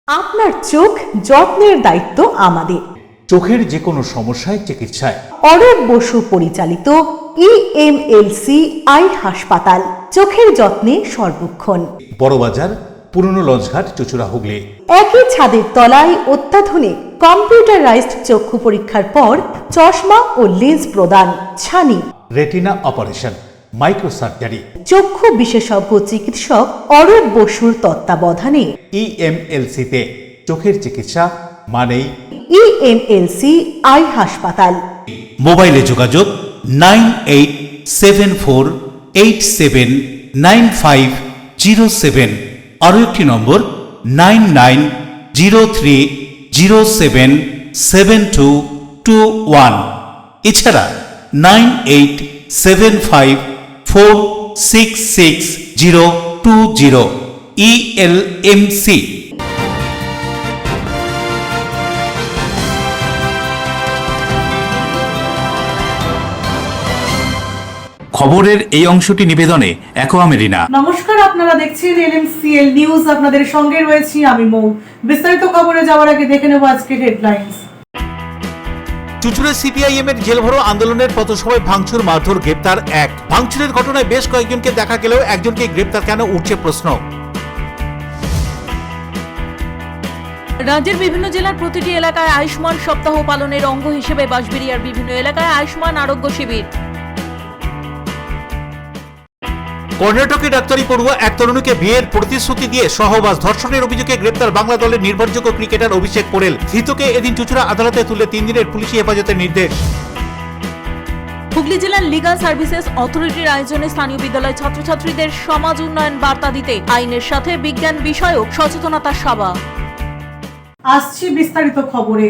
আপনার চোখ যত্নের দায়িত্ব আমাদের। চোখের যে কোনো সমস্যায় চিকিৎসায় অরূপ বসু পরিচালিত EMLC আই হাসপাতাল, চোখের যত্নে সর্বক্ষণ। বড়বাজার, পুরনো লঞ্চঘাট, চুঁচুড়া, হুগলি। একই ছাদের তলায় অত্যাধুনিক কম্পিউটারাইজড চক্ষু পরীক্ষার পর চশমা ও লেন্স প্রদান, ছানি, রেটিনা অপারেশন, মাইক্রো সার্জারি। চক্ষু বিশেষজ্ঞ চিকিৎসক অরূপ বসুর তত্ত্বাবধানে EMLC-তে চোখের চিকিৎসা মানেই EMLC আই হাসপাতাল। মোবাইলে যোগাযোগ 9874879507, আরও একটি নম্বর 9903077221, এছাড়া 9875466020 ELMC। খবরের এই অংশটি নিবেদনে অ্যাকোয়া মেরিনা। নমস্কার, আপনারা দেখছেন LMCL নিউজ। আপনাদের সঙ্গে রয়েছি আমি মৌ। বিস্তারিত খবরে যাওয়ার আগে দেখে নেব আজকের হেডলাইন্স। চুঁচুড়া CPIM এর জেলভরো আন্দোলনের পথসভায় ভাঙচুর, মারধর, গ্রেপ্তার এক। ভাঙচুরের ঘটনায় বেশ কয়েকজনকে দেখা গেলেও একজনকে গ্রেপ্তার কেন, উঠছে প্রশ্ন। রাজ্যের বিভিন্ন জেলার প্রতিটি এলাকায় আয়ুষ্মান সপ্তাহ পালনের অঙ্গ হিসেবে বাঁশবেড়িয়ার বিভিন্ন এলাকায় আয়ুষ্মান আরোগ্য শিবির। কর্ণাটকে ডাক্তারি পড়ুয়া এক তরুণীকে বিয়ের প্রতিশ্রুতি দিয়ে সহবাস ধর্ষণের অভিযোগে গ্রেপ্তার বাংলা দলের নির্ভরযোগ্য ক্রিকেটার অভিষেক পোরেল। ধৃতকে এদিন চুঁচুড়া আদালতে তুলে 3 দিনের পুলিশি হেফাজতের নির্দেশ। হুগলি জেলার লিগাল সার্ভিসেস অথরিটির আয়োজনে স্থানীয় বিদ্যালয় ছাত্রছাত্রীদের সমাজ উন্নয়ন বার্তা দিতে আইনের সাথে বিজ্ঞান বিষয়ক সচেতনতা সভা। আসছি বিস্তারিত খবরে।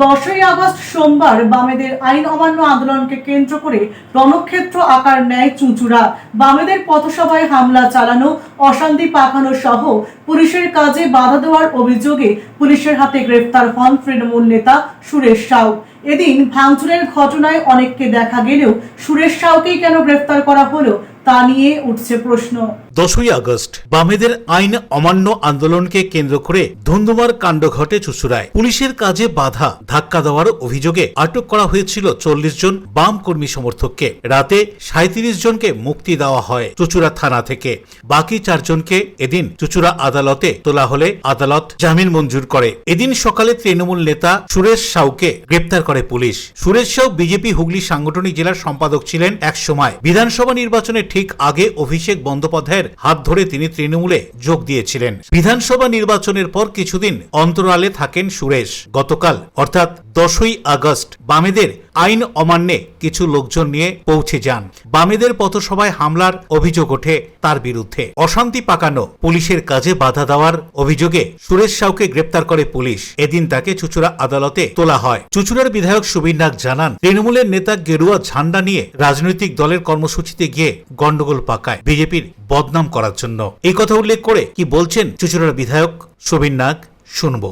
10ই আগস্ট সোমবার বামেদের আইন অমান্য আন্দোলনকে কেন্দ্র করে রণক্ষেত্র আকার নেয় চুঁচুড়া। বামেদের পথসভায় হামলা চালানো, অশান্তি পাকানো সহ পুলিশের কাজে বাধা দেওয়ার অভিযোগে পুলিশের হাতে গ্রেফতার হন তৃণমূল নেতা সুরেশ সাউ। এদিন ভাঙচুরের ঘটনায় অনেককে দেখা গেলেও সুরেশ সাউকেই কেন গ্রেফতার করা হলো তা নিয়ে উঠছে প্রশ্ন। 10ই আগস্ট বামেদের আইন অমান্য আন্দোলনকে কেন্দ্র করে ধুন্ধুমার কাণ্ড ঘটে চুঁচুড়ায়। পুলিশের কাজে বাধা, ধাক্কা দেওয়ার অভিযোগে আটক করা হয়েছিল 40 জন বাম কর্মী সমর্থককে। রাতে 37 জনকে মুক্তি দেওয়া হয় চুঁচুড়া থানা থেকে। বাকি 4 জনকে এদিন চুঁচুড়া আদালতে তোলা হলে আদালত জামিন মঞ্জুর করে। এদিন সকালে তৃণমূল নেতা সুরেশ সাউকে গ্রেপ্তার করে পুলিশ। সুরেশ সাউ বিজেপি হুগলি সাংগঠনিক জেলার সম্পাদক ছিলেন এক সময়। বিধানসভা নির্বাচনে ঠিক আগে অভিষেক বন্দ্যোপাধ্যায়ের হাত ধরে তিনি তৃণমূলে যোগ দিয়েছিলেন। বিধানসভা নির্বাচনের পর কিছুদিন অন্তরালে থাকেন সুরেশ। গতকাল অর্থাৎ 10ই আগস্ট বামেদের আইন অমান্যে কিছু লোকজন নিয়ে পৌঁছে যান। বামেদের পথসভায় হামলার অভিযোগ ওঠে তার বিরুদ্ধে। অশান্তি পাকানো, পুলিশের কাজে বাধা দেওয়ার অভিযোগে সুরেশ সাউকে গ্রেপ্তার করে পুলিশ। এদিন তাকে চুঁচুড়া আদালতে তোলা হয়। চুঁচুড়ার বিধায়ক সুবীর নাগ জানান, তৃণমূলের নেতা গেরুয়া ঝান্ডা নিয়ে রাজনৈতিক দলের কর্মসূচিতে গিয়ে গন্ডগোল পাকায় বিজেপির বদনাম করার জন্য। এই কথা উল্লেখ করে কি বলছেন চুঁচুড়ার বিধায়ক সুবীর নাগ, শুনবো।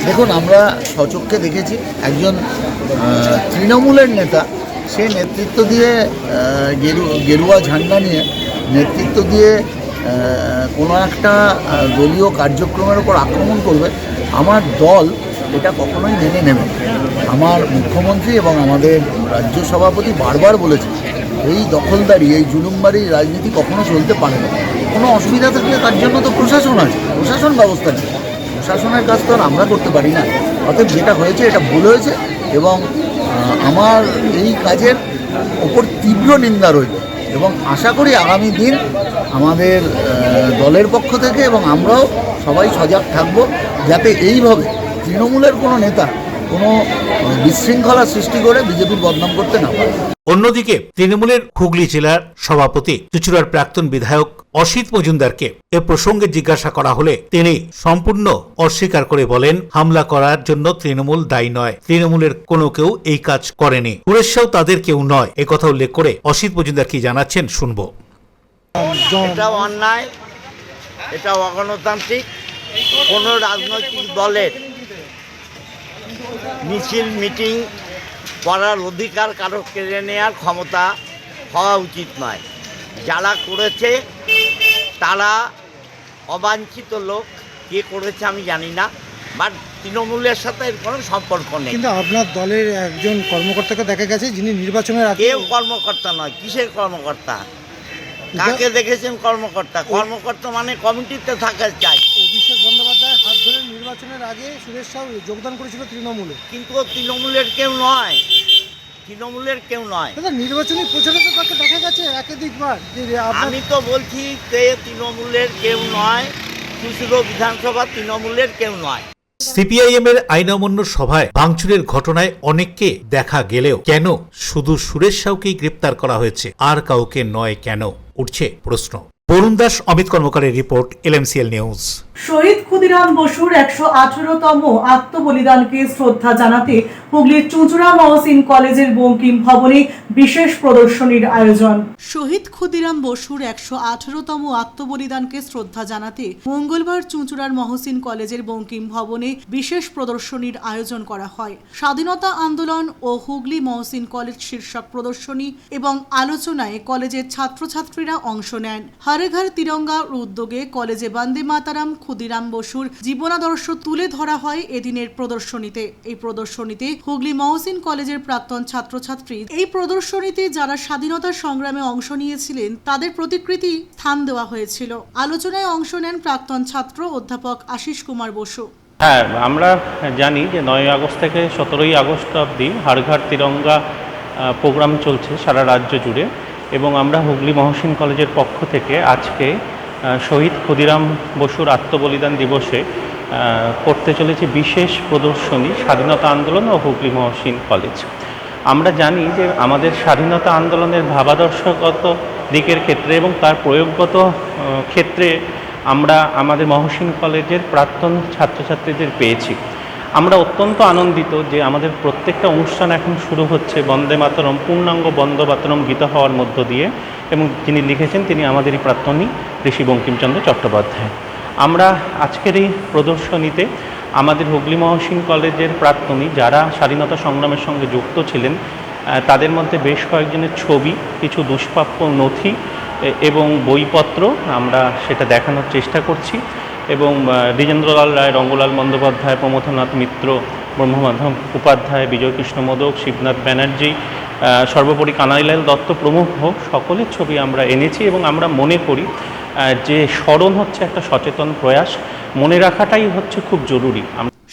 দেখুন, আমরা সচক্ষে দেখেছি একজন তৃণমূলের নেতা, সে নেতৃত্ব দিয়ে গেরুয়া ঝান্ডা নিয়ে নেতৃত্ব দিয়ে কোনো একটা দলীয় কার্যক্রমের ওপর আক্রমণ করবে। আমার দল এটা কখনোই মেনে নেবে। আমার মুখ্যমন্ত্রী এবং আমাদের রাজ্য সভাপতি বারবার বলেছে, এই দখলদারি, এই জুলুমবাড়ি রাজনীতি কখনো চলতে পারে না। কোনো অসুবিধা থাকলে তার জন্য তো প্রশাসন আছে, প্রশাসন ব্যবস্থা নেই। প্রশাসনের কাজ তো আর আমরা করতে পারি না। অতএব যেটা হয়েছে এটা ভুল হয়েছে এবং আমার এই কাজের ওপর তীব্র নিন্দা রইল এবং আশা করি আগামী দিন আমাদের দলের পক্ষ থেকে এবং আমরাও সবাই সজাগ থাকব, যাতে এইভাবে তৃণমূলের কোনো নেতা কোনো বিশৃঙ্খলা সৃষ্টি করে বিজেপির বদনাম করতে না পারে। অন্যদিকে তৃণমূলের হুগলি জেলার সভাপতি চুঁচুড়ার প্রাক্তন বিধায়ক অসিত মজুমদারকে এ প্রসঙ্গে জিজ্ঞাসা করা হলে তিনি সম্পূর্ণ অস্বীকার করে বলেন, হামলা করার জন্য তৃণমূল দায়ী নয়, তৃণমূলের কোনো কেউ এই কাজ করেনি, সুরেশ সাউ তাদের কেউ নয়। এ কথা উল্লেখ করে অসিত মজুমদার কি জানাচ্ছেন, শুনবো। এটা অন্যায়, এটা অগণতান্ত্রিক। কোনো রাজনৈতিক দলের মিছিল মিটিং করার অধিকার কারো কেড়ে নেওয়ার ক্ষমতা হওয়া উচিত নয়। যারা করেছে তারা অবাঞ্ছিত লোক, কে করেছে আমি জানি না, বাট তৃণমূলের সাথে এর কোনো সম্পর্ক নেই। কিন্তু আপনার দলের একজন কর্মকর্তাকে দেখা গেছে যিনি নির্বাচনের আগে কেউ কর্মকর্তা নয়। কিসের কর্মকর্তা? কাকে দেখেছেন কর্মকর্তা? কর্মকর্তা মানে কমিটিতে থাকা চাই। অভিষেক বন্দ্যোপাধ্যায় হাত ধরে নির্বাচনের আগে সুরেশ সাউ যোগদান করেছিল তৃণমূলে, কিন্তু ও তৃণমূলের কেউ নয়, তৃণমূলের কেউ নয়। দাদা নির্বাচনী প্রচারে তো তাকে দেখা গেছে একাধিকবার যে আমি তো বলছি যে তৃণমূলের কেউ নয়, চুঁচুড়া বিধানসভা তৃণমূলের কেউ নয়। সিপিআইএম এর আইন অমান্য সভায় ভাঙচুরের ঘটনায় অনেককে দেখা গেলেও কেন শুধু সুরেশ সাউকেই গ্রেপ্তার করা হয়েছে, আর কাউকে নয় কেন, উঠছে প্রশ্ন। বরুণ দাস, অমিত কর্মকারের রিপোর্ট, LMCL নিউজ। শহীদ ক্ষুদিরাম বসুর 118তম আত্মবলিদানকে শ্রদ্ধা জানাতে হুগলির চুঁচুড়া মহসিন কলেজের বঙ্কিম ভবনে বিশেষ প্রদর্শনীর আয়োজন। শহীদ ক্ষুদিরাম বসুর 118তম আত্মবলিদানকে শ্রদ্ধা জানাতে মঙ্গলবার চুঁচুড়ার মহসিন কলেজের বঙ্কিম ভবনে বিশেষ প্রদর্শনীর আয়োজন করা হয়। স্বাধীনতা আন্দোলন ও হুগলি মহসিন কলেজ শীর্ষক প্রদর্শনী এবং আলোচনায় কলেজের ছাত্রছাত্রীরা অংশ নেন। হর ঘর তিরঙ্গা উদ্যোগে কলেজে বন্দে মাতারাম ক্ষুদিরাম বসুর জীবনাদর্শ তুলে ধরা হয় এদিনের প্রদর্শনীতে। এই প্রদর্শনীতে হুগলি মহসিন কলেজের প্রাক্তন ছাত্রছাত্রী এই প্রদর্শনীতে যারা স্বাধীনতা সংগ্রামে অংশ নিয়েছিলেন তাদের প্রতিকৃতি স্থান দেওয়া হয়েছিল। আলোচনায় অংশ নেন প্রাক্তন ছাত্র অধ্যাপক আশিস কুমার বসু। হ্যাঁ, আমরা জানি যে 9 আগস্ট থেকে 17ই আগস্ট অবধি হর ঘর তিরঙ্গা প্রোগ্রাম চলছে সারা রাজ্য জুড়ে, এবং আমরা হুগলি মহসিন কলেজের পক্ষ থেকে আজকে শহীদ ক্ষুদিরাম বসুর আত্মবলিদান দিবসে করতে চলেছে বিশেষ প্রদর্শনী স্বাধীনতা আন্দোলন ও হুগলি মহসিন কলেজ। আমরা জানি যে আমাদের স্বাধীনতা আন্দোলনের ভাবাদর্শগত দিকের ক্ষেত্রে এবং তার প্রয়োগগত ক্ষেত্রে আমরা আমাদের মহসিন কলেজের প্রাক্তন ছাত্রছাত্রীদের পেয়েছি। আমরা অত্যন্ত আনন্দিত যে আমাদের প্রত্যেকটা অনুষ্ঠান এখন শুরু হচ্ছে বন্দে মাতরম, পূর্ণাঙ্গ বন্দে মাতরম গীত হওয়ার মধ্য দিয়ে, এবং যিনি লিখেছেন তিনি আমাদেরই প্রাক্তনী ঋষি বঙ্কিমচন্দ্র চট্টোপাধ্যায়। আমরা আজকের এই প্রদর্শনীতে আমাদের হুগলি মহসিন কলেজের প্রাক্তনী যারা স্বাধীনতা সংগ্রামের সঙ্গে যুক্ত ছিলেন তাদের মধ্যে বেশ কয়েকজনের ছবি, কিছু দুষ্প্রাপ্য নথি এবং বইপত্র আমরা সেটা দেখানোর চেষ্টা করছি, এবং দ্বিজেন্দ্রলাল রায়, রঙ্গলাল বন্দ্যোপাধ্যায়, প্রমথনাথ মিত্র, ব্রহ্মমাধব উপাধ্যায়, বিজয়কৃষ্ণ মোদক, শিবনাথ ব্যানার্জি, সর্বোপরি কানাইলাল দত্ত প্রমুখ সকলের ছবি আমরা এনেছি। এবং আমরা মনে করি যে স্মরণ হচ্ছে একটা সচেতন প্রয়াস, মনে রাখাটাই হচ্ছে খুব জরুরি।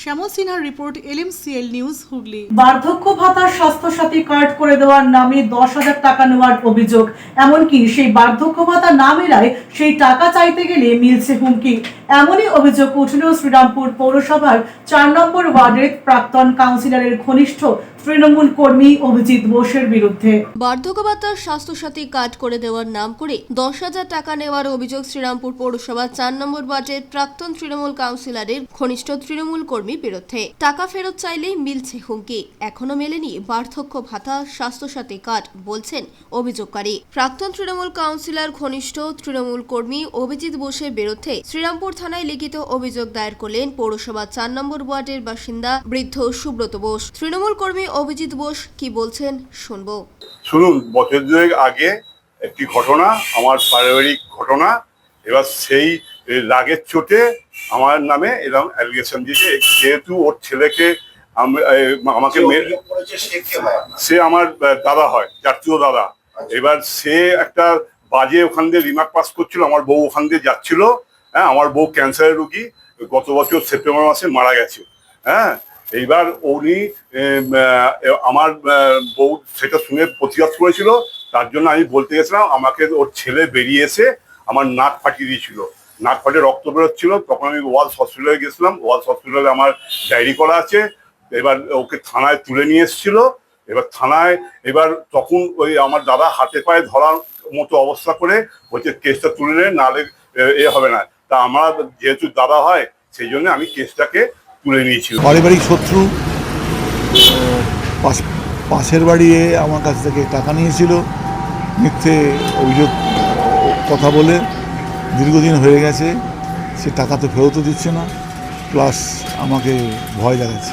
শ্যামল সিনহার রিপোর্ট, LMCL নিউজ হুগলি। বার্ধক্য ভাতা স্বাস্থ্যসাথী কার্ড করে দেওয়ার নামে 10,000 টাকা নেওয়ার অভিযোগ, এমনকি সেই বার্ধক্য ভাতা না মেলায় সেই টাকা চাইতে গেলে মিলছে হুমকি। এমনই অভিযোগ উঠল শ্রীরামপুর পৌরসভার 4 নম্বর ওয়ার্ডের প্রাক্তন কাউন্সিলরের ঘনিষ্ঠ তৃণমূল কর্মী অভিজিৎ বোসের বিরুদ্ধে। বার্ধক্য ভাতার স্বাস্থ্যসাথী কার্ড করে দেওয়ার নাম করে 10,000 টাকা নেওয়ার অভিযোগ শ্রীরামপুর পৌরসভার 4 নম্বর ওয়ার্ডের প্রাক্তন তৃণমূল কাউন্সিলরের ঘনিষ্ঠ তৃণমূল কর্মীর বিরুদ্ধে। টাকা ফেরত চাইলেই মিলছে হুমকি, এখনো মেলেনি বার্ধক্য ভাতা স্বাস্থ্যসাথী কার্ড, বলছেন অভিযোগকারী। প্রাক্তন তৃণমূল কাউন্সিলর ঘনিষ্ঠ তৃণমূল কর্মী অভিজিৎ বোসের বিরুদ্ধে শ্রীরামপুর থানায় লিখিত অভিযোগ দায়ের করলেন পৌরসভার 4 নম্বর ওয়ার্ডের বাসিন্দা বৃদ্ধ সুব্রত বোস। তৃণমূল কর্মী অভিজিৎ বোস কি বলছেন শুনবো। শুনুন, বছর দুয়েক আগে একটি ঘটনা, আমার পারিবারিক ঘটনা, এবার সেই রাগের চোটে আমার নামে এরকম অ্যালিগেশন দিয়েছে। যেহেতু ওর ছেলেকে আমাকে সে আমার দাদা হয়, জাতীয় দাদা। এবার সে একটা বাজে ওখান দিয়ে রিমার্ক পাস করছিল, আমার বউ ওখান দিয়ে যাচ্ছিল। হ্যাঁ, আমার বউ ক্যান্সারের রুগী, গত বছর সেপ্টেম্বর মাসে মারা গেছে। হ্যাঁ, এইবার উনি আমার বউ সেটা শুনে প্রতিবাদ করেছিল, তার জন্য আমি বলতে গেছিলাম, আমাকে ওর ছেলে বেরিয়ে এসে আমার নাক ফাটিয়ে দিয়েছিল, নাক ফাটিয়ে রক্ত বেরোচ্ছিল। তখন আমি ওয়ালস হসপিটালে গেছিলাম, ওয়ালস হসপিটালে আমার ডায়েরি করা আছে। এবার ওকে থানায় তুলে নিয়ে এসেছিল। এবার থানায় তখন ওই আমার দাদা হাতে পায়ে ধরার মতো অবস্থা করে বলছে কেসটা তুলে নেন, নাহলে হবে না। তা আমার যেহেতু দাদা হয় সেই জন্য আমি কেসটাকে তুলে নিয়েছিল। পারিবারিক শত্রু পাশের বাড়িয়ে আমার কাছ থেকে টাকা নিয়েছিল, মিথ্যে অভিযোগ কথা বলে দীর্ঘদিন হয়ে গেছে। সে টাকা তো ফেরতও দিচ্ছে না, প্লাস আমাকে ভয় দেখাচ্ছে।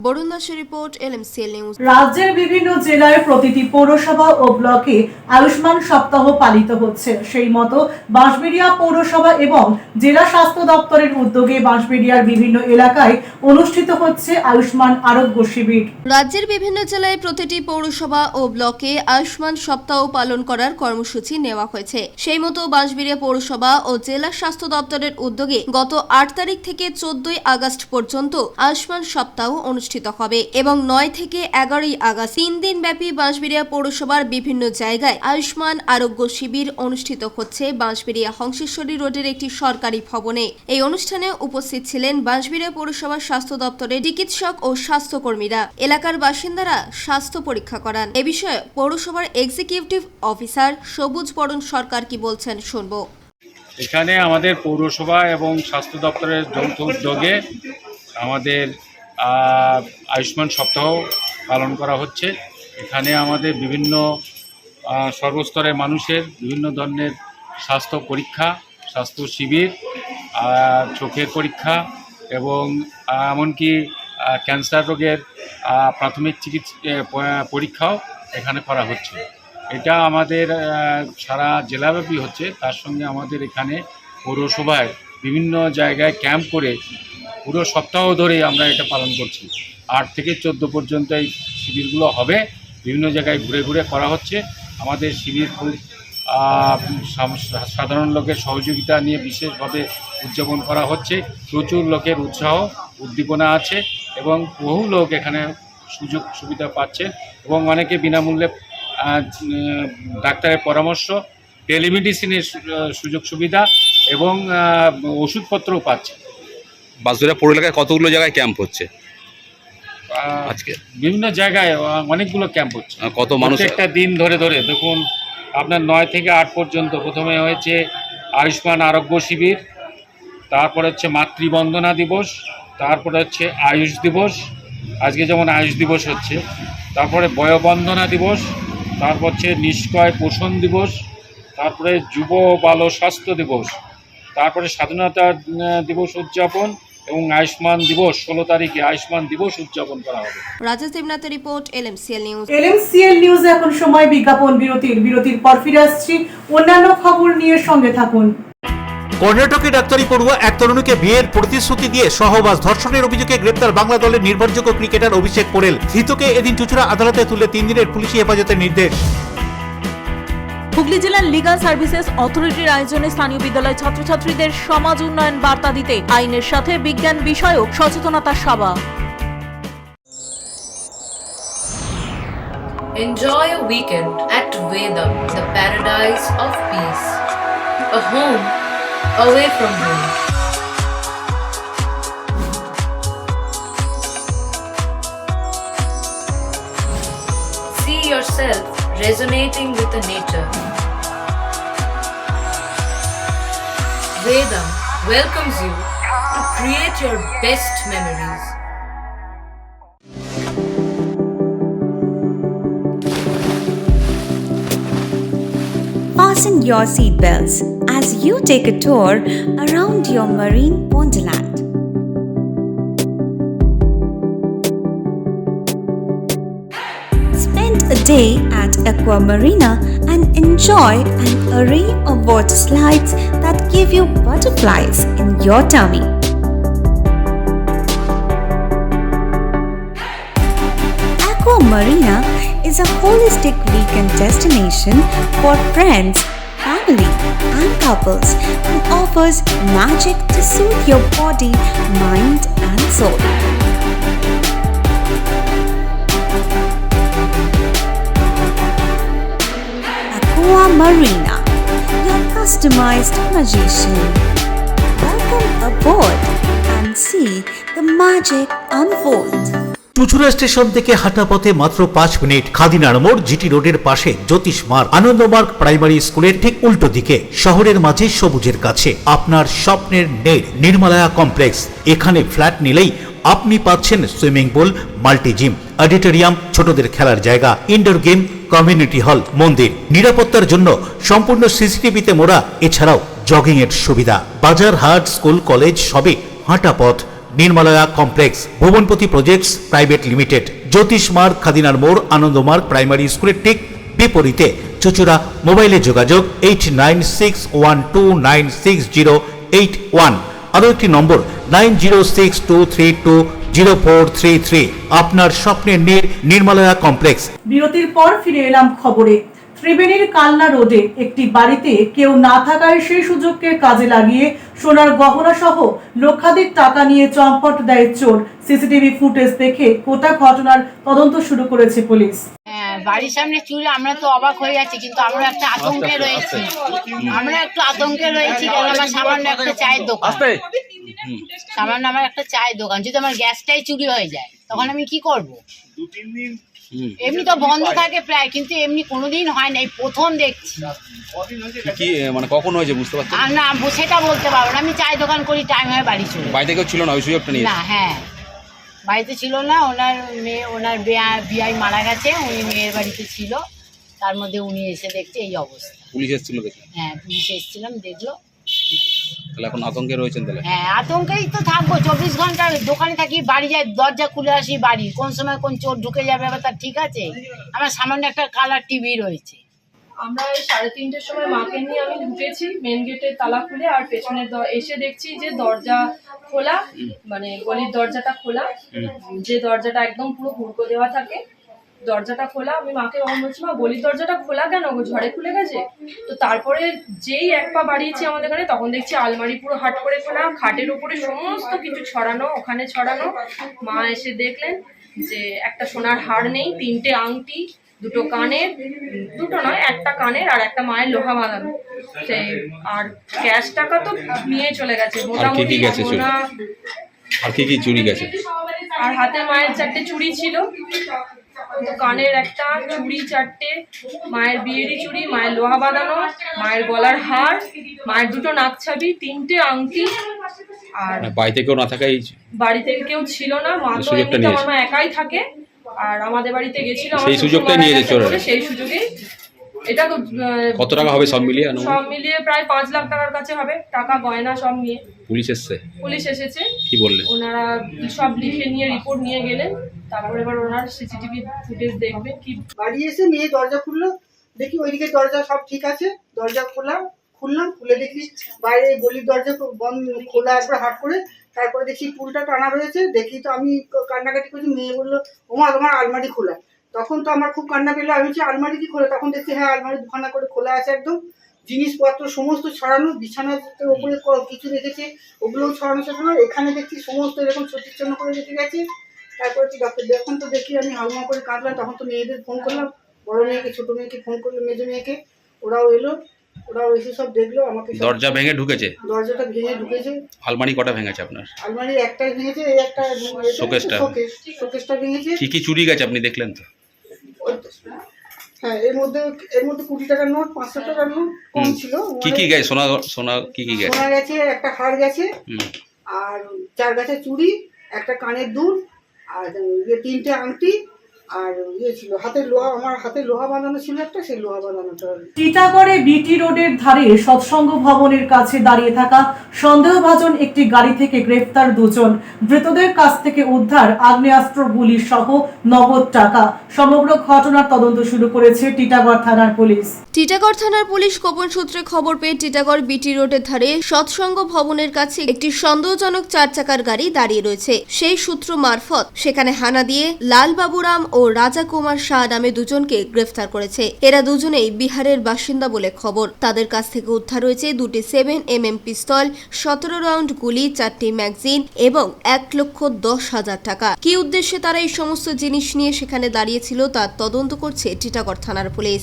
বরুণ দাসের রিপোর্ট, LMCL নিউজ। রাজ্যের বিভিন্ন জেলায় প্রতিটি পৌরসভা ও ব্লকে আয়ুষ্মান সপ্তাহ পালিত হচ্ছে। সেই মতো বাঁশবেড়িয়া পৌরসভা এবং জেলা স্বাস্থ্য দপ্তরের উদ্যোগে বাঁশবেড়িয়ার বিভিন্ন এলাকায় অনুষ্ঠিত হচ্ছে আয়ুষ্মান আরোগ্য শিবির। রাজ্যের বিভিন্ন জেলায় প্রতিটি পৌরসভা ও ব্লকে আয়ুষ্মান সপ্তাহ পালন করার কর্মসূচি নেওয়া হয়েছে। সেই মতো বাঁশবেড়িয়া পৌরসভা ও জেলা স্বাস্থ্য দপ্তরের উদ্যোগে গত 8 তারিখ থেকে 14 আগস্ট পর্যন্ত আয়ুষ্মান সপ্তাহ অনুষ্ঠিত হবে এবং 9 থেকে 11 আগস্ট 3 দিন ব্যাপী বাঁশবেড়িয়া পৌরসভার বিভিন্ন জায়গায় আয়ুষ্মান আরোগ্য শিবির অনুষ্ঠিত হচ্ছে বাঁশবেড়িয়া হংসেশ্বরী রোডের একটি সরকারি ভবনে। এই অনুষ্ঠানে উপস্থিত ছিলেন বাঁশবেড়িয়া পৌরসভার স্বাস্থ্য দপ্তরের চিকিৎসক ও স্বাস্থ্যকর্মীরা। এলাকার বাসিন্দারা স্বাস্থ্য পরীক্ষা করান। এ বিষয়ে পৌরসভার এক্সিকিউটিভ অফিসার সবুজ বরণ সরকার কি বলছেন শুনবো। এখানে আমাদের পৌরসভা এবং স্বাস্থ্য দপ্তরের যৌথ উদ্যোগে আমাদের আয়ুষ্মান সপ্তাহ পালন করা হচ্ছে। এখানে আমাদের বিভিন্ন সর্বস্তরের মানুষের বিভিন্ন ধরনের স্বাস্থ্য পরীক্ষা, স্বাস্থ্য শিবির, চোখের পরীক্ষা এবং এমনকি ক্যান্সার রোগের প্রাথমিক পরীক্ষাও এখানে করা হচ্ছে। এটা আমাদের সারা জেলাব্যাপী হচ্ছে। তার সঙ্গে আমাদের এখানে পৌরসভায় বিভিন্ন জায়গায় ক্যাম্প করে পুরো সপ্তাহ ধরে আমরা এটা পালন করছি। 8 থেকে 14 পর্যন্ত এই শিবিরগুলো হবে। বিভিন্ন জায়গায় ঘুরে ঘুরে করা হচ্ছে। আমাদের শিবির খুব সাধারণ লোকের সহযোগিতা নিয়ে বিশেষভাবে উদযাপন করা হচ্ছে। প্রচুর লোকের উৎসাহ উদ্দীপনা আছে এবং বহু লোক এখানে সুযোগ সুবিধা পাচ্ছে এবং অনেকে বিনামূল্যে ডাক্তারের পরামর্শ, টেলিমেডিসিনের সুযোগ সুবিধা এবং ওষুধপত্রও পাচ্ছে। বাঁশবেড়িয়া পৌর এলাকায় কতগুলো জায়গায় ক্যাম্প হচ্ছে আজকে? বিভিন্ন জায়গায় অনেকগুলো ক্যাম্প হচ্ছে। কত মানুষ একটা দিন ধরে ধরে দেখুন আপনার 9 থেকে 8 পর্যন্ত প্রথমে হয়েছে আয়ুষ্মান আরোগ্য শিবির, তারপরে হচ্ছে মাতৃবন্দনা দিবস, তারপরে হচ্ছে আয়ুষ দিবস, আজকে যেমন আয়ুষ দিবস হচ্ছে, তারপরে বয়োবন্দনা দিবস, তারপর হচ্ছে নিষ্কয় পোষণ দিবস, তারপরে যুব বাল স্বাস্থ্য দিবস, তারপরে স্বাধীনতা দিবস উদযাপন এবং আয়ুষ্মান দিবস 16 তারিখে আয়ুষ্মান দিবস উদযাপন করা হবে। রাজেশ দেবনাথের report, LMCL news. LMCL news এখন সময় বিজ্ঞাপন বিরতির পর ফিরে আসছি অন্যান্য খবর নিয়ে, সঙ্গে থাকুন। কর্ণাটকে ডাক্তারি পড়ুয়া এক তরুণীকে বিয়ের প্রতিশ্রুতি দিয়ে সহবাস ধর্ষণের অভিযোগে গ্রেপ্তার বাংলা দলের নির্ভরযোগ্য ক্রিকেটার অভিষেক পোরেল। ধৃতকে এদিন চুঁচুড়া আদালতে তুলে 3 দিনের পুলিশি হেফাজতের নির্দেশ। হুগলি জেলার লিগাল সার্ভিসেস অথরিটির আয়োজনে স্থানীয় বিদ্যালয় ছাত্রছাত্রীদের সমাজ উন্নয়ন বার্তা দিতে আইনের সাথে বিজ্ঞান বিষয়ক সচেতনতা সভা। Enjoy a weekend at Vedam, the paradise of peace. A home away from home. See yourself resonating with the nature. Vedam welcomes you to create your best memories. Fasten your seatbelts as you take a tour around your marine wonderland. Spend a day at Aqua Marina and enjoy an array of water slides that give you butterflies in your tummy. Aqua Marina is a holistic weekend destination for friends, family, and couples and offers magic to soothe your body, mind, and soul. Aqua Marina, your customized magician. Welcome aboard and see the magic unfold. Chuchura station থেকে হাঁটা পথে মাত্র 5 minute. খাদিনার মোড়, GT রোডের পাশে জ্যোতিষ মার্গ, Ananda Marga primary স্কুলের ঠিক উল্টো দিকে, শহরের মাঝে সবুজের কাছে আপনার স্বপ্নের নেড় নির্মলায়া কমপ্লেক্স। এখানে ফ্ল্যাট নিলেই আপনি পাচ্ছেন swimming pool, multi gym, auditorium, ছোটদের খেলার জায়গা, ইনডোর গেম, কমিউনিটি হল, মন্দির। নিরাপত্তার জন্য সম্পূর্ণ সিসিটিভিতে মোড়া। এছাড়াও জগিং এর সুবিধা। বাজার, হাট, স্কুল, কলেজ সবই হাঁটা পথ। নির্মলয়া কমপ্লেক্স, ভুবনপতি প্রজেক্টস প্রাইভেট লিমিটেড, জ্যোতিষ মার্গ, খাদিনার মোড়, আনন্দমার্গ প্রাইমারি স্কুলের ঠিক বিপরীতে। চুচুড়া। মোবাইলে যোগাযোগ 8961296081। আরও একটি নম্বর 9062320433। আপনার স্বপ্নের নির্মলয়া কমপ্লেক্স। বিরতির পর ফিরে এলাম খবরে। ত্রিবেণীর কালনা রোডে একটি বাড়িতে কেউ না থাকায় সেই সুযোগকে কাজে লাগিয়ে সোনার গহনা সহ লক্ষাধিক টাকা নিয়ে চম্পট দেয় চোর। সিসিটিভি ফুটেজ দেখে গোটা ঘটনার তদন্ত শুরু করেছে পুলিশ। বাড়ির সামনে চুরি, আমরা তো অবাক হয়ে যাচ্ছি, কিন্তু আমরা একটা আতঙ্কে রয়েছি। আমরা একটু আতঙ্কে রয়েছি কারণ আমার সামান্য একটা চায়ের দোকান, সামান্য আমার একটা চায়ের দোকান, যদি আমার গ্যাসটাই চুরি হয়ে যায় তখন আমি কি করব? এমনি তো বন্ধ থাকে প্রায়, কিন্তু এমনি কোনোদিন হয় না, এই প্রথম দেখছি। কি মানে কখন হয়েছে বুঝতে পারছেন না, সেটা বলতে পারবো না। আমি চায়ের দোকান করি, টাইম হয় বাড়ি চলে। বাড়িতে কেউ ছিল না ওই সুযোগটা নিয়ে? না, হ্যাঁ, বাড়িতে ছিল না। ওনার মেয়ে, ওনার বিয়াই মারা গেছে, উনি মেয়ের বাড়িতে ছিল, তার মধ্যে উনি এসে দেখছে এই অবস্থা। পুলিশ এসেছিল দেখে? হ্যাঁ, পুলিশ এসেছিলাম, দেখলো। তাহলে এখন আতঙ্কে রয়েছেন তাহলে? হ্যাঁ, আতঙ্কেই তো থাকবো। 24 ঘন্টা দোকানে থাকি, বাড়ি যাই, দরজা খুলে আসি, বাড়ি কোন সময় কোন চোর ঢুকে যাবে আবার তার ঠিক আছে? আমার সামান্য একটা কালার টিভি রয়েছে। আমরা 3:30টার সময় মাকে নিয়ে আমি ঢুকেছি, মেন গেটের তালা খুলে, আর পেছনের এসে দেখছি যে দরজা খোলা, মানে গলির দরজাটা খোলা, যে দরজাটা একদম পুরো হুড়কো দেওয়া থাকে, দরজাটা খোলা। আমি মাকে তখন বলছি, মা গলির দরজাটা খোলা কেন, ঝড়ে খুলে গেছে? তো তারপরে যেই এক পা বাড়িয়েছি আমাদের এখানে, তখন দেখছি আলমারি পুরো হাট করে খোলা, খাটের উপরে সমস্ত কিছু ছড়ানো, ওখানে ছড়ানো। মা এসে দেখলেন যে একটা সোনার হার নেই, 3টে আংটি, 2টো কানের, 2টো নয়, একটা কানের আর একটা মায়ের লোহা বাঁধানো, সেই আর ক্যাশ টাকা তো নিয়ে চলে গেছে মোটামুটি। আর কি কি চুরি গেছে? আর হাতে মায়ের 4টে চুড়ি ছিল, তো কানের একটা, চুড়ি 4টে, মায়ের বিয়েরই চুড়ি, মায়ের লোহা বাঁধানো, মায়ের গলার হার, মায়ের 2টো নাকছাবি, 3টে আংটি। আর বাড়িতে কেউ না থাকাই? বাড়িতে কেউ ছিল না, মা তো এমনিতে আমার মা একাই থাকে, আর আমাদের বাড়িতে গেছিল, সেই সুযোগটা নিয়ে যে চোরেরা, সেই সুযোগে। এটা তো কত টাকা হবে সব মিলিয়ে? সব মিলিয়ে প্রায় 5 লাখ টাকার কাছে হবে, টাকা গয়না সব নিয়ে। পুলিশ এসেছে? পুলিশ এসেছে। কি বললেন? ওনারা সব লিখে নিয়ে রিপোর্ট নিয়ে গেলেন, তারপর এবার ওনার সিসিটিভি ফুটেজ দেখবে। কি বাড়ি এসে মেয়ে দরজা খুললো, দেখি ওইদিকে দরজা সব ঠিক আছে, দরজা খুললাম, খুলে দেখি বাইরে গলির দরজা বন্ধ, খোলা একবার হাট করে। তারপরে দেখি পুলটা টানা রয়েছে, দেখি তো আমি কান্নাকাটি করছি, মেয়ে বললো, ওমা তোমার আলমারি খোলা। তখন তো আমার খুব কান্না পেলো, আমি বলছি আলমারি কি খোলা? তখন দেখছি হ্যাঁ, আলমারি দুখানা করে খোলা আছে একদম, জিনিসপত্র সমস্ত ছড়ানো, বিছানার উপরে কিছু রেখেছে ওগুলোও ছড়ানো ছড়ানো। এখানে দেখছি সমস্ত এরকম ছত্রিচ্ছন্ন করে রেখে গেছে। তারপরে ডক্টর এখন তো দেখি আমি হালমা করে কাঁদলাম। তখন তো মেয়েদের ফোন করলাম, বড় মেয়েকে, ছোট মেয়েকে ফোন করলাম, মেজো মেয়েকে, ওরাও এলো, ওরাও এসে সব দেখলো। আমাকে দরজা ভেঙে ঢুকেছে? দরজাটা ভেঙে ঢুকেছে। আলমারি কটা ভেঙেছে আপনার? আলমারি একটাই ভেঙেছে, এই একটা শোকেসটা ভেঙেছে। কি কি চুরি গেছে আপনি দেখলেন তো? হ্যাঁ, এর মধ্যে 20 টাকার নোট, 500 টাকার নোট কম ছিল। কি কি গেছে? সোনা কি কি গেছে? সোনা গেছে, একটা হার গেছে, আর 4 গাছের চুড়ি, একটা কানের দুল, আর 3টে আংটি, আর ছিল হাতের লোহা, আমার হাতে লোহা বাঁধানো ছিল একটা, সেই লোহা বাঁধানোটা। টিটাগড়ে বিটি রোডের ধারে সৎসঙ্গ ভবনের কাছে দাঁড়িয়ে থাকা সন্দেহভাজন একটি গাড়ি থেকে গ্রেফতার 2 জন। ধৃতদের কাছ থেকে উদ্ধার আগ্নেয়াস্ত্র, গুলি সহ নগদ টাকা। সমগ্র ঘটনার তদন্ত শুরু করেছে টিটাগড় থানার পুলিশ। টিটাগড় থানার পুলিশ গোপন সূত্রে খবর পেয়ে টিটাগড় বিটি রোডের ধারে সৎসঙ্গ ভবনের কাছে একটি সন্দেহজনক 4 চাকার গাড়ি দাঁড়িয়ে রয়েছে। সেই সূত্র মারফত সেখানে হানা দিয়ে লাল বাবুরাম ও রাজা কুমার শাহ নামে 2 জনকে গ্রেফতার করেছে। এরা দুজনেই বিহারের বাসিন্দা বলে খবর। তাদের কাছ থেকে উদ্ধার হয়েছে 2টি 7mm পিস্তল, 17 রাউন্ড গুলি, 4টি ম্যাগাজিন এবং 1,10,000 টাকা। কি উদ্দেশ্যে তারা এই সমস্ত জিনিস নিয়ে সেখানে দাঁড়িয়েছিল তার তদন্ত করছে টিটাগড় থানার পুলিশ।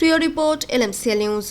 প্রিয় রিপোর্ট, LMCL নিউজ।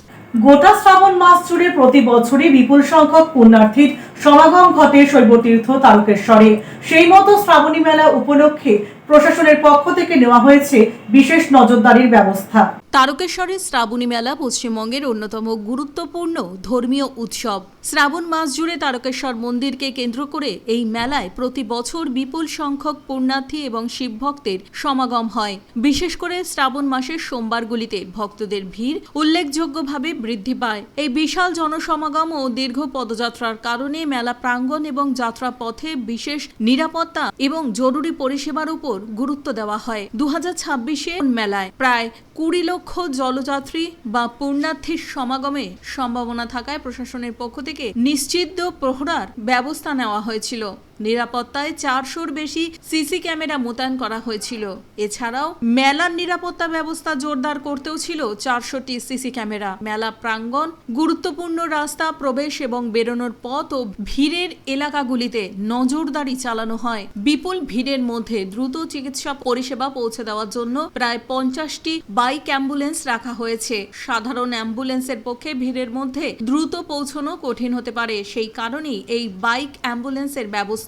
গোটা শ্রাবণ মাস জুড়ে প্রতি বছরই বিপুল সংখ্যক পুণ্যার্থীর সমাগম ঘটে শৈবতীর্থ তারকেশ্বরে। সেই মতো শ্রাবণী মেলা উপলক্ষে প্রশাসনের পক্ষ থেকে নেওয়া হয়েছে বিশেষ নজরদারির ব্যবস্থা। তারকেশ্বরের শ্রাবণী মেলা পশ্চিমবঙ্গের অন্যতম গুরুত্বপূর্ণ ধর্মীয় উৎসব। শ্রাবণ মাস জুড়ে তারকেশ্বর মন্দিরকে কেন্দ্র করে এই মেলায় প্রতি বছর বিপুল সংখ্যক পুণ্যার্থী এবং শিবভক্তের সমাগম হয়। বিশেষ করে শ্রাবণ মাসের সোমবারগুলিতে ভক্তদের ভিড় উল্লেখযোগ্যভাবে বৃদ্ধি পায়। এই বিশাল জনসমাগম ও দীর্ঘ পদযাত্রার কারণে মেলা প্রাঙ্গণ এবং যাত্রা পথে বিশেষ নিরাপত্তা এবং জরুরি পরিষেবার উপর গুরুত্ব দেওয়া হয়। 2026-এ মেলায় প্রায় 20 লক্ষ জলযাত্রী বা পুণ্যার্থীর সমাগমে সম্ভাবনা থাকায় প্রশাসনের পক্ষ থেকে নিশ্চিত প্রহরার ব্যবস্থা নেওয়া হয়েছিল। নিরাপত্তায় 400-র বেশি সিসি ক্যামেরা মোতায়েন করা হয়েছিল। এছাড়াও মেলার নিরাপত্তা ব্যবস্থা জোরদার করতেও ছিল 400টি সিসি ক্যামেরা। মেলা প্রাঙ্গণ, গুরুত্বপূর্ণ রাস্তা, প্রবেশ এবং বেরোনোর পথ ও ভিড়ের এলাকাগুলিতে নজরদারি চালানো হয়। বিপুল ভিড়ের মধ্যে দ্রুত চিকিৎসা পরিষেবা পৌঁছে দেওয়ার জন্য প্রায় 50টি বাইক অ্যাম্বুলেন্স রাখা হয়েছে। সাধারণ অ্যাম্বুলেন্সের পক্ষে ভিড়ের মধ্যে দ্রুত পৌঁছানো কঠিন হতে পারে, সেই কারণেই এই বাইক অ্যাম্বুলেন্সের ব্যবস্থা।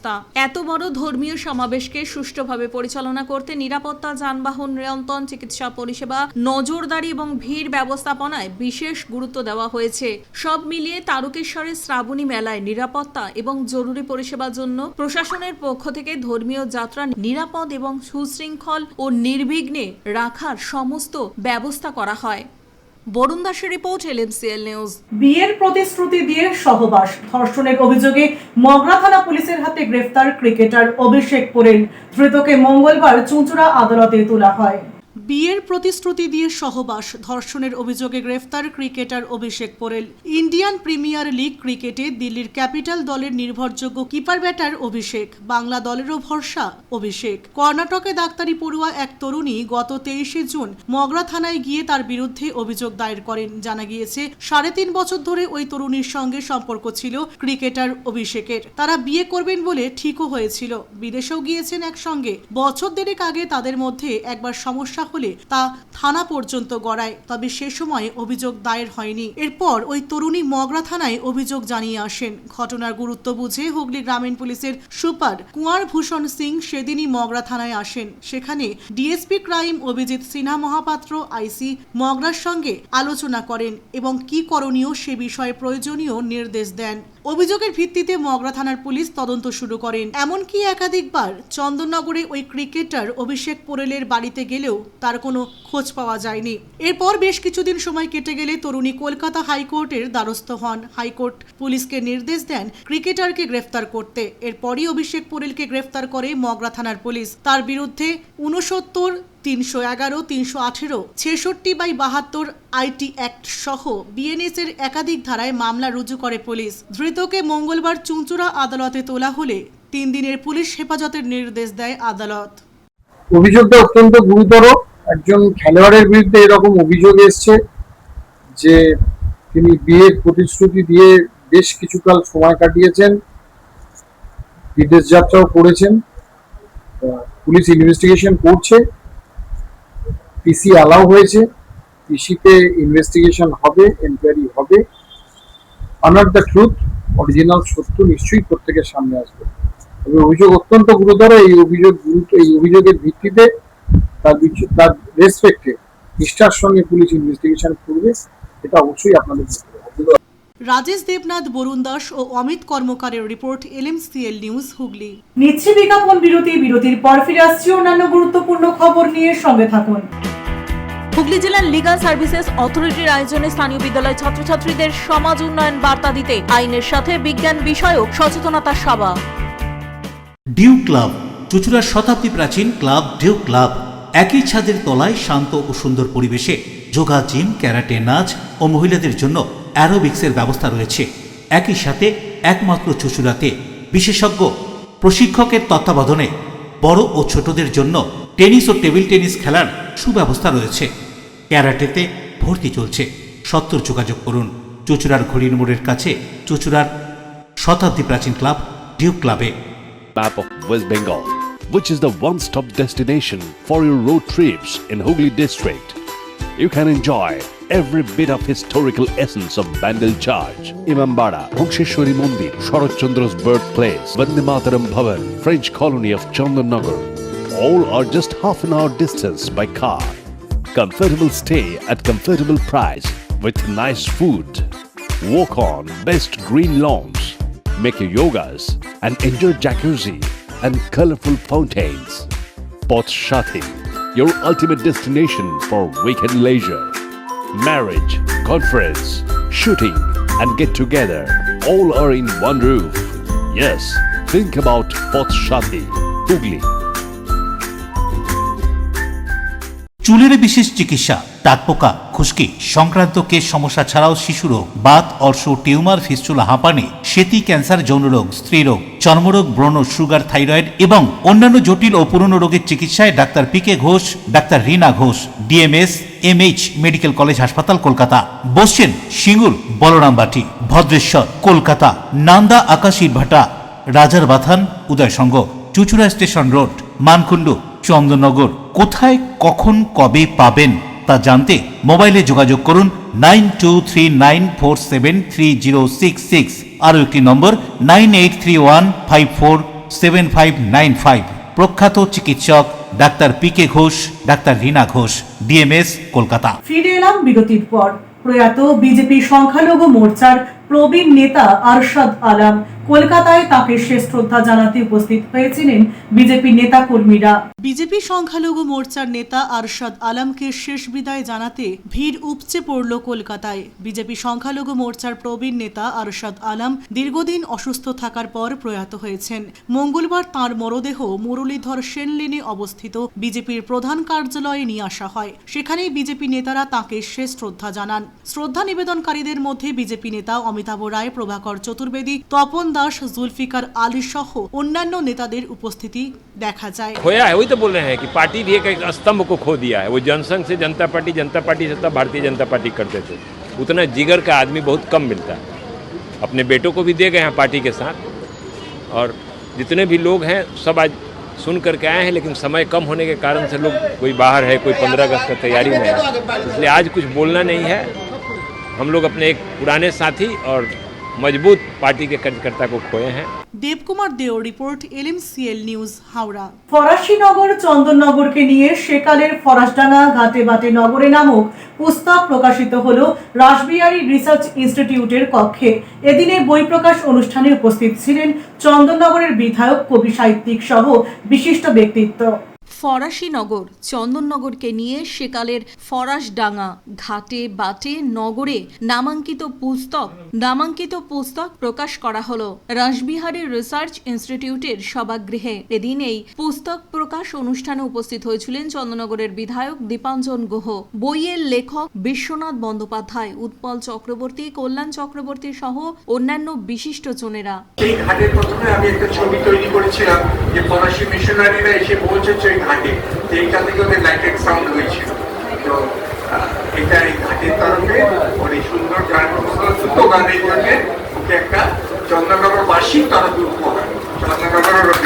এত বড় ধর্মীয় সমাবেশকে সুষ্ঠুভাবে পরিচালনা করতে নিরাপত্তা, যানবাহন নিয়ন্ত্রণ, চিকিৎসা পরিষেবা, নজরদারি এবং ভিড় ব্যবস্থাপনায় বিশেষ গুরুত্ব দেওয়া হয়েছে। সব মিলিয়ে তারকেশ্বরের শ্রাবণী মেলায় নিরাপত্তা এবং জরুরি পরিষেবার জন্য প্রশাসনের পক্ষ থেকে ধর্মীয় যাত্রা নিরাপদ এবং সুশৃঙ্খল ও নির্বিঘ্নে রাখার সমস্ত ব্যবস্থা করা হয়। বরুণ দাসের রিপোর্ট, LMCL নিউজ। বিয়ের প্রতিশ্রুতি দিয়ে সহবাস ধর্ষণের অভিযোগে মগরা থানা পুলিশের হাতে গ্রেফতার ক্রিকেটার অভিষেক পোরেল। ধৃতকে মঙ্গলবার চুঁচুড়া আদালতে তোলা হয়। বিয়ের প্রতিশ্রুতি দিয়ে সহবাস ধর্ষণের অভিযোগে গ্রেফতার ক্রিকেটার অভিষেক পোরেল। ইন্ডিয়ান প্রিমিয়ার লিগ ক্রিকেটে দিল্লির ক্যাপিটাল দলের নির্ভরযোগ্য কিপার ব্যাটার অভিষেক। বাংলা দলেরও ভরসা অভিষেক। কর্ণাটকে ডাক্তারি পড়ুয়া এক তরুণী গত 23শে জুন মগরা থানায় গিয়ে তার বিরুদ্ধে অভিযোগ দায়ের করেন। জানা গিয়েছে 3.5 বছর ধরে ওই তরুণীর সঙ্গে সম্পর্ক ছিল ক্রিকেটার অভিষেকের। তারা বিয়ে করবেন বলে ঠিকও হয়েছিল, বিদেশেও গিয়েছেন একসঙ্গে। বছর দেড়েক আগে তাদের মধ্যে একবার সমস্যা হলে তা থানা পর্যন্ত গড়ায়, তবে সে সময় অভিযোগ দায়ের হয়নি। এরপর ওই তরুণী মগরা থানায় অভিযোগ জানিয়ে আসেন। ঘটনার গুরুত্ব বুঝে হুগলি গ্রামীণ পুলিশের সুপার কুঁয়ার ভূষণ সিং সেদিনই মগরা থানায় আসেন। সেখানে ডিএসপি ক্রাইম অভিজিৎ সিনহা মহাপাত্র আইসি মগরার সঙ্গে আলোচনা করেন এবং কি করণীয় সে বিষয়ে প্রয়োজনীয় নির্দেশ দেন। অভিযোগের ভিত্তিতে মগরা থানার পুলিশ তদন্ত শুরু করেন। এমনকি একাধিকবার চন্দননগরে ওই ক্রিকেটার অভিষেক পোরেলের বাড়িতে গেলেও তার কোনো খোঁজ পাওয়া যায়নি। এরপর বেশ কিছুদিন সময় কেটে গেলে তরুণী কলকাতা হাইকোর্টের দ্বারস্থ হন। হাইকোর্ট পুলিশকে নির্দেশ দেন ক্রিকেটারকে গ্রেফতার করতে। এরপরই অভিষেক পোরেলকে গ্রেফতার করে মগরা থানার পুলিশ। তার বিরুদ্ধে 69, 311, 318, 66/72 আইটি অ্যাক্ট সহ বিএনএস এর একাধিক ধারায় মামলা রুজু করে পুলিশ। ধৃতকে মঙ্গলবার চুঁচুড়া আদালতে তোলা হলে 3 দিনের পুলিশ হেফাজতের নির্দেশ দেয় আদালত। অভিযোগটা অত্যন্ত গুরুতর। একজন খেলোয়াড়ের বিরুদ্ধে এরকম অভিযোগ এসছে যে তিনি বিয়ের প্রতিশ্রুতি দিয়ে বেশ কিছুকাল সময় কাটিয়েছেন, বিদেশ যাত্রাও করেছেন। পুলিশ ইনভেস্টিগেশন করছে, পিসি অ্যালাউ হয়েছে, পিসিতে ইনভেস্টিগেশন হবে, এনকোয়ারি হবে। আনার দ্য ট্রুথ, অরিজিনাল সত্য নিশ্চয়ই প্রত্যেকের সামনে আসবে। তবে অভিযোগ অত্যন্ত গুরুতর। এই অভিযোগের ভিত্তিতে তার রেসপেক্টে নিষ্ঠার সঙ্গে পুলিশ ইনভেস্টিগেশন করবে, এটা অবশ্যই আপনাদের রাজেশ দেবনাথ, বরুণ দাস ও অমিত কর্মকারের রিপোর্ট, LMCL নিউজ হুগলি। নিচ্ছি বিজ্ঞাপন বিরতি। বিরতির পর ফিরে আসছি অন্যান্য গুরুত্বপূর্ণ খবর নিয়ে, সঙ্গে থাকুন। হুগলি জেলার লিগাল সার্ভিসেস অথরিটির আয়োজনে স্থানীয় বিদ্যালয় ছাত্রছাত্রীদের সমাজ উন্নয়ন বার্তা দিতে আইনের সাথে বিজ্ঞান বিষয়ক সচেতনতা সভা। ডিউ ক্লাব, চুঁচুড়ার শতাব্দী প্রাচীন ক্লাব ডিউ ক্লাব। একই ছাদের তলায় শান্ত ও সুন্দর পরিবেশে যোগা, জিম, ক্যারাটে, নাচ ও মহিলাদের জন্য অ্যারোবিক্সের ব্যবস্থা রয়েছে। একই সাথে একমাত্র চুঁচুড়াতে বিশেষজ্ঞ প্রশিক্ষকের তত্ত্বাবধানে বড় ও ছোটদের জন্য টেনিস ও টেবিল টেনিস খেলার সুব্যবস্থা রয়েছে। ক্যারাটেতে ভর্তি চলছে। সত্তর যোগাযোগ করুন চুঁচুড়ার ঘড়ির মোড়ের কাছে চুঁচুড়ার শতাব্দী প্রাচীন ক্লাব ডিউ ক্লাবে। Map of West Bengal, which is the one-stop destination for your road trips in Hooghly district. You can enjoy every bit of historical essence of Bandel Charge, Imambara, Bhongsheshwari Mandir, Sharat Chandra's birthplace, Vande Mataram Bhavan, French colony of Chandannagar. All are just half an hour distance by car. comfortable stay at comfortable price with nice food. Walk on best green lawns, make your yogas and enjoy jacuzzi and colorful fountains. Poth Shati, your ultimate destination for weekend leisure. Marriage, conference, shooting and get together all are in one roof. Yes, think about Poth Shati, Hooghly. চুলের বিশেষ চিকিৎসা, দাঁতপোকা, খুশকি সংক্রান্ত কেশ সমস্যা ছাড়াও শিশুরোগ, Baat, অর্শ, tumour, fistula, হাঁপানি, সেতি, ক্যান্সার, যৌনরোগ, স্ত্রীরোগ, চর্মরোগ, ব্রণ, সুগার, থাইরয়েড এবং অন্যান্য জটিল ও পুরনো রোগের চিকিৎসায় doctor P K Ghosh, doctor Rina Ghosh, DMS MH medical college হাসপাতাল, কলকাতা। বসছেন সিঙ্গুর, বলরামবাটি, ভদ্রেশ্বর, কলকাতা, নান্দা, আকাশীরভাটা, রাজার বাথান, উদয়সঙ্গ, চুচুড়া স্টেশন রোড, মানকুণ্ডু, চন্দননগর। কোথায়, কখন, কবে পাবেন তা জানতে মোবাইলে যোগাযোগ করুন 9239473066, আরও একটি নম্বর 9831547595। প্রখ্যাত চিকিৎসক doctor P K Ghosh, doctor Rina Ghosh, DMS, Kolkata. ফিরে এলাম বিরতির পর। প্রয়াত বিজেপি সংখ্যালঘু মোর্চার প্রবীণ নেতা আরশাদ আলম কলকাতায় তাকে শেষ শ্রদ্ধা জানাতে উপস্থিত হয়েছিলেন বিজেপি নেতা কর্মীরা। বিজেপি সংখ্যালঘু মোর্চার নেতা আরশাদ আলমকে শেষ বিদায় জানাতে ভিড় উপচে পড়ল কলকাতায়। বিজেপি সংখ্যালঘু মোর্চার প্রবীণ নেতা আরশাদ আলম দীর্ঘদিন অসুস্থ থাকার পর প্রয়াত হয়েছেন। মঙ্গলবার তাঁর মরদেহ মুরলীধর সেন লেনে অবস্থিত বিজেপির প্রধান কার্যালয়ে নিয়ে আসা হয়। সেখানেই বিজেপি নেতারা তাঁকে শেষ শ্রদ্ধা জানান। শ্রদ্ধা নিবেদনকারীদের মধ্যে বিজেপি নেতা অমিতাভ রায়, প্রভাকর চতুর্বেদী, তপন দাস, जुल्फिकार आली सह अन्यान्य नेतादेर उपस्थिति देखा जाए। खोया है, वही तो बोल रहे हैं कि पार्टी भी एक स्तंभ को खो दिया है। वो जनसंघ से जनता पार्टी से तब भारतीय जनता पार्टी करते थे। उतना जिगर का आदमी बहुत कम मिलता है। अपने बेटों को भी दे गए हैं पार्टी के साथ, और जितने भी लोग हैं सब आज सुन करके आए हैं, लेकिन समय कम होने के कारण से लोग, कोई बाहर है, कोई 15 अगस्त का तैयारी में है, इसलिए आज कुछ बोलना नहीं है। हम लोग अपने एक पुराने साथी और मजबूत पार्टी के कार्यकर्ता को खोए हैं। देवकुमार देव रिपोर्ट, LMCL न्यूज, हावड़ा। ফরাসীনগর চন্দননগরকে নিয়ে সেকালের ফরাসডাঙ্গা ঘাটে বাটে নগরে নামক পুস্তক প্রকাশিত হলো রাসবিহারী রিসার্চ ইনস্টিটিউটের কক্ষে। এদিনে বই প্রকাশ অনুষ্ঠানে উপস্থিত ছিলেন চন্দননগরের বিধায়ক, কবি, সাহিত্যিক সহ বিশিষ্ট ব্যক্তিত্ব। ফরাসীনগর চন্দননগরকে নিয়ে সেকালের ফরাসডাঙ্গা ঘাটে বাটে নগরে নামাঙ্কিত পুস্তক প্রকাশ করা হলো রাসবিহারী রিসার্চ ইনস্টিটিউটের সভাগৃহে। এদিন এই পুস্তক প্রকাশ অনুষ্ঠানে উপস্থিত হয়েছিলেন চন্দননগরের বিধায়ক দীপাঞ্জন গুহ, বইয়ের লেখক বিশ্বনাথ বন্দ্যোপাধ্যায়, উৎপল চক্রবর্তী, কল্যাণ চক্রবর্তী সহ অন্যান্য বিশিষ্ট জনেরা। এই ঘাটের প্রথমে আমি একটা ছবি তৈরি করেছিলাম যে ফরাসি মিশনারিরা এসে পৌঁছেছে ঘাটে, এইটা থেকে ওদের লাইটেড সাউন্ড হয়েছিল। তো এটা এই ঘাটের তরফে অনেক সুন্দর গান গানের জন্য ওকে একটা চন্দননগর বার্ষিক তরফে উপহার, চন্দননগরের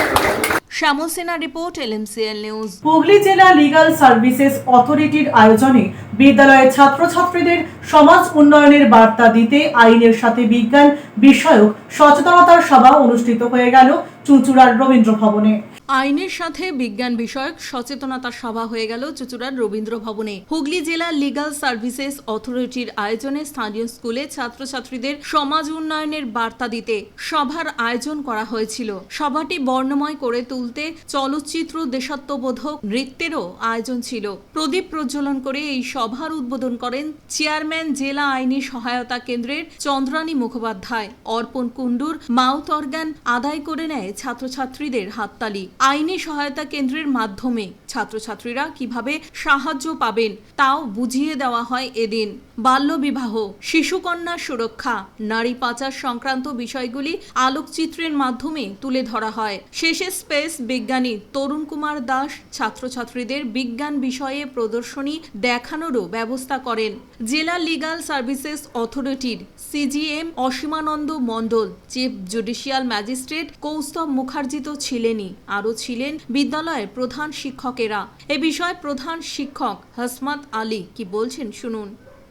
শ্যামল সেনা রিপোর্ট, LMCL নিউজ। হুগলি জেলা লিগাল সার্ভিসেস অথরিটির আয়োজনে বিদ্যালয়ের ছাত্রছাত্রীদের সমাজ উন্নয়নের বার্তা দিতে আইনের সাথে বিজ্ঞান বিষয়ক সচেতনতার সভা অনুষ্ঠিত হয়ে গেল চুঁচুড়ার রবীন্দ্র ভবনে। আইনের সাথে বিজ্ঞান বিষয়ক সচেতনতা সভা হয়ে গেল চুঁচুড়ার রবীন্দ্র ভবনে। হুগলি জেলা লিগাল সার্ভিসেস অথরিটির আয়োজনে স্থানীয় স্কুলে ছাত্রছাত্রীদের সমাজ উন্নয়নের বার্তা দিতে সভার আয়োজন করা হয়েছিল। সভাটি বর্ণময় করে তুলতে চলচ্চিত্র, দেশাত্মবোধক নৃত্যেরও আয়োজন ছিল। প্রদীপ প্রজ্বলন করে এই সভার উদ্বোধন করেন চেয়ারম্যান জেলা আইনি সহায়তা কেন্দ্রের চন্দ্রানী মুখোপাধ্যায়। অর্পণ কুণ্ডুর মাউথ অর্গান আদায় করে নেয় ছাত্রছাত্রীদের হাততালি। আইনি সহায়তা কেন্দ্রের মাধ্যমে ছাত্রছাত্রীরা কিভাবে সাহায্য পাবেন তাও বুঝিয়ে দেওয়া হয় এদিন। বাল্যবিবাহ, শিশুকন্যা সুরক্ষা, নারী পাচার সংক্রান্ত বিষয়গুলি আলোকচিত্রের মাধ্যমে তুলে ধরা হয়। শেষে স্পেস বিজ্ঞানী তরুণ কুমার দাস ছাত্রছাত্রীদের বিজ্ঞান বিষয়ে প্রদর্শনী দেখানোরও ব্যবস্থা করেন। জেলা লিগাল সার্ভিসেস অথরিটির CGM Asimananda Mondal, chief judicial magistrate Kaustav Mukherjee তো ছিলেনই, আরও ছিলেন বিদ্যালয়ের প্রধান শিক্ষকেরা। এ বিষয়ে প্রধান শিক্ষক হাসমাত আলী কি বলছেন শুনুন।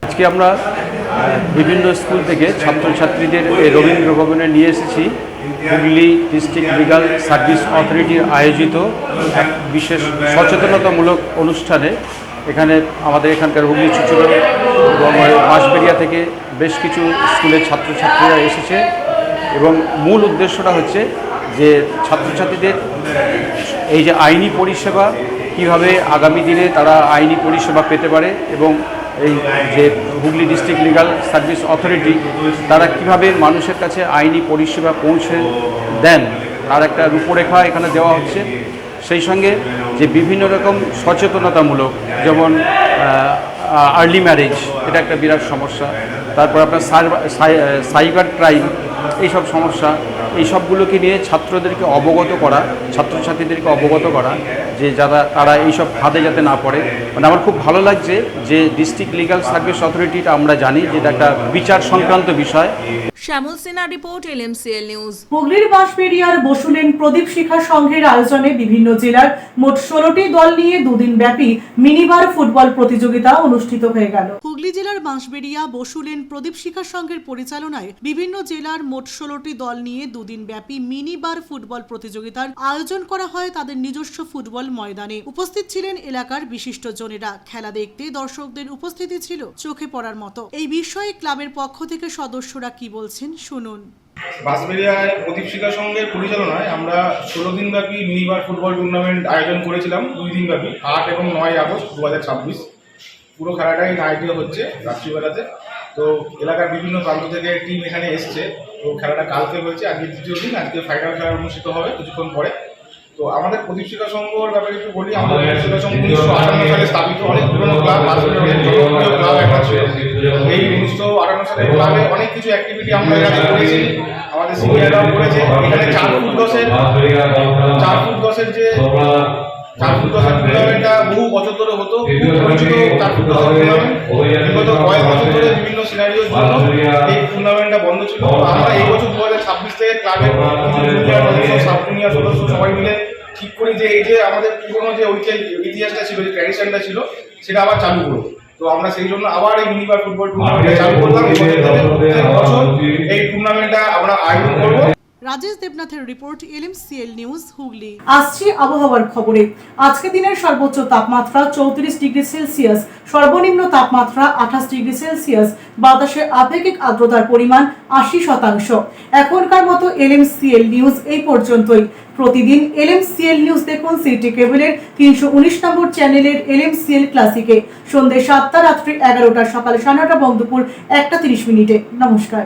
আজকে আমরা বিভিন্ন স্কুল থেকে ছাত্রছাত্রীদের এই রবীন্দ্র ভবনে নিয়ে এসেছি হুগলি ডিস্ট্রিক্ট লিগাল সার্ভিস অথরিটির আয়োজিত এক বিশেষ সচেতনতামূলক অনুষ্ঠানে এখানে আমাদের এখানকার হুগলি চুচুড়া এবং বাঁশবেড়িয়া থেকে বেশ কিছু স্কুলের ছাত্রছাত্রীরা এসেছে এবং মূল উদ্দেশ্যটা হচ্ছে যে ছাত্রছাত্রীদের এই যে আইনি পরিষেবা কিভাবে আগামী দিনে তারা আইনি পরিষেবা পেতে পারে এবং এই যে Hooghly district legal service authority তারা কিভাবে মানুষের কাছে আইনি পরিষেবা পৌঁছে দেন তার একটা রূপরেখা এখানে দেওয়া হচ্ছে। সেই সঙ্গে যে বিভিন্ন রকম সচেতনতামূলক, যেমন আর্লি ম্যারেজ, এটা একটা বিরাট সমস্যা, তারপর আপনার সাইবার ক্রাইম, এইসব সমস্যা, এই সবগুলোকে নিয়ে ছাত্রদেরকে অবগত করা, ছাত্রছাত্রীদেরকে অবগত করা যে তারা এইসব ফাঁদে যাতে না পড়ে। মানে আমার খুব ভালো লাগছে যে ডিস্ট্রিক্ট লিগাল সার্ভিস অথরিটিটা আমরা জানি যে এটা একটা বিচার সংক্রান্ত বিষয়। শ্যামল সিনহা রিপোর্ট, LMCL নিউজ। হুগলির বাঁশবেড়িয়ার বসুলেন প্রদীপ শিখা সংঘের আয়োজনে বিভিন্ন জেলার মোট 16টি দল নিয়ে দুদিন ব্যাপী মিনিবার ফুটবল প্রতিযোগিতা অনুষ্ঠিত হয়ে গেল। হুগলি জেলার বাঁশবেড়িয়া বসুলেন প্রদীপ শিখা সংঘের পরিচালনায় বিভিন্ন জেলার মোট 16টি দল নিয়ে দুদিন ব্যাপী মিনিবার ফুটবল প্রতিযোগিতার আয়োজন করা হয় তাদের নিজস্ব ফুটবল ময়দানে। উপস্থিত ছিলেন এলাকার বিশিষ্টজনেরা। খেলা দেখতে দর্শকদের উপস্থিতি ছিল চোখে পড়ার মতো। এই বিষয়ে ক্লাবের পক্ষ থেকে সদস্যরা কি বলছেন শুনুন। বাঁশবেড়িয়ায় প্রদীপ শিখা সংঘের পরিচালনায় আমরা 16 দিন ব্যাপী মিনিবার ফুটবল টুর্নামেন্ট আয়োজন করেছিলাম, 2 দিন ব্যাপী, 8 এবং 9 আগস্ট 2026। পুরো খেলাটাই নাইটে হচ্ছে, রাত্রিবেলাতে। তো এলাকার বিভিন্ন প্রান্ত থেকে টিম এখানে এসছে। তো খেলাটা কালকে হয়েছে, আজকে দ্বিতীয় দিন, আজকে ফাইনাল খেলা অনুষ্ঠিত হবে কিছুক্ষণ পরে। তো আমাদের প্রদীপ শিখা সংঘর ব্যাপারে একটু বলি। আমাদের প্রদীপ শিখা সংঘ 1958 সালে স্থাপিত, অনেক পুরনো ক্লাব, বাঁশবেড়িয়ার জনপ্রিয় ক্লাব একটা ছিল। এই 1958 সালের ক্লাবে অনেক কিছু অ্যাক্টিভিটি আমরা এখানে করেছি, আমাদের সিনিয়ররাও করেছে। এখানে 4 ফুট 10-এর যে 4 ফুট 10-এর টুর্নামেন্টটা বহু বছর ধরে হতো, খুব পরিচিত 4 ফুট 10-এর টুর্নামেন্ট। বিগত কয়েক বছর ধরে বিভিন্ন সিনারিওর জন্য এই টুর্নামেন্টটা বন্ধ ছিল। আমরা এই বছর 2026 থেকে ক্লাবের জুনিয়র সদস্য, সাব জুনিয়র সদস্য সবাই মিলে ঠিক করি যে এই যে আমাদের পুরোনো যে ইতিহাসটা ছিল, যে ট্র্যাডিশনটা ছিল, সেটা আবার চালু করবো। তো আমরা সেই জন্য আবার এই মিনিবার ফুটবল টুর্নামেন্টটা চালু করলাম। প্রত্যেক বছর এই টুর্নামেন্টটা আমরা আয়োজন করবো। রাজেশ দেবনাথের রিপোর্ট, LMCL নিউজ, হুগলি। আসছি আবহাওয়ার খবরে। আজকে দিনের সর্বোচ্চ তাপমাত্রা 34 ডিগ্রি সেলসিয়াস, সর্বনিম্ন তাপমাত্রা 28 ডিগ্রি সেলসিয়াস, বাতাসে আপেক্ষিক আর্দ্রতার পরিমাণ 80%। এখনকার মতো LMCL নিউজ এই পর্যন্তই। প্রতিদিন LMCL নিউজ দেখুন সিটি কেবলের 319 নম্বর চ্যানেলের LMCL ক্লাসিকে সন্ধ্যে 7টা, রাত্রি 11টা, সকাল 9:30 এবং দুপুর 1:30। নমস্কার।